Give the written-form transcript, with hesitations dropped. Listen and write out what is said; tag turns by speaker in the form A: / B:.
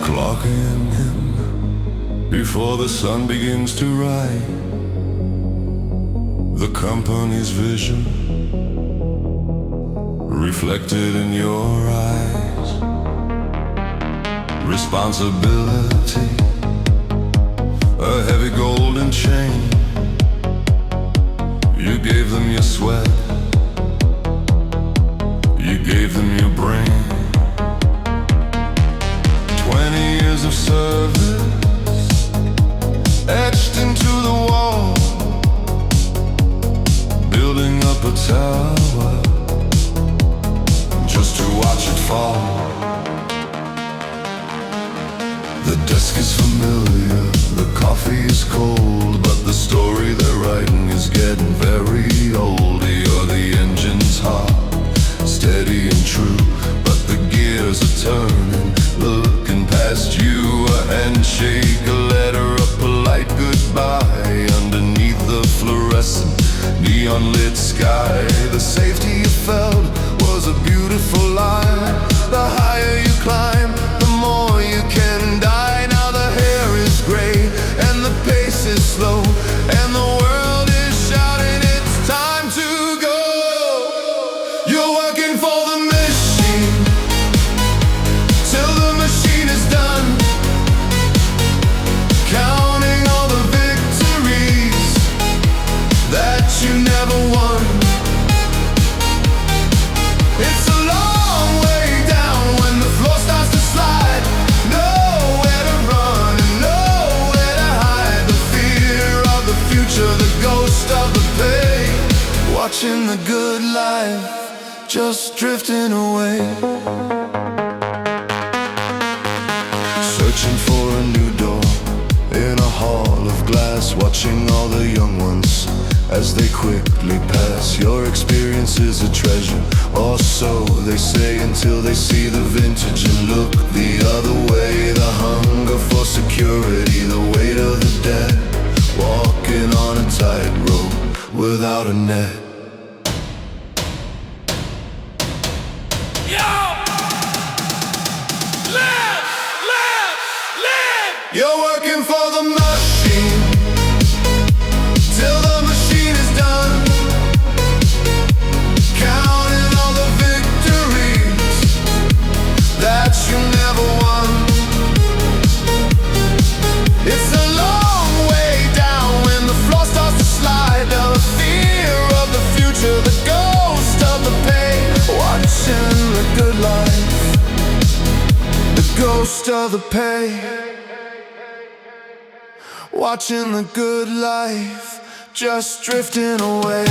A: clocking in before the sun begins to rise. The company's vision reflected in your eyes. Responsibility, a heavy golden chain. You gave them your sweat, you gave them your brain. 20 years of service etched into the wall, building up a tower just to watch it fall. The desk is familiar, the coffee is cold, but the story they're writing is getting very old. You're the engine's heart, steady and true, but the gears are turning, looking past you. A handshake, a letter, a polite goodbye underneath the fluorescent neon-lit sky. The safety you felt was a beautiful lie. The higher you climb, the more you can die. Now the hair is gray and the pace is slow, and the world is shouting, it's time to go. You're working for the machine till the machine is done, counting all the victories that you never won. It's a long way down when the floor starts to slide. Nowhere to run and nowhere to hide. The fear of the future, the ghost of the pain. Watching the good life just drifting away. Searching for a new door in a hall of glass, watching all the young ones as they quickly pass. Your experience is a treasure, or so they say, until they see the vintage and look the other way. The hunger for security, the weight of the dead, walking on a tightrope without a net. You're working for the machine till the machine is done, counting all the victories that you never won. It's a long way down when the floor starts to slide. Now the fear of the future, the ghost of the pain. Watching the good life, the ghost of the pain. Watching the good life just drifting away.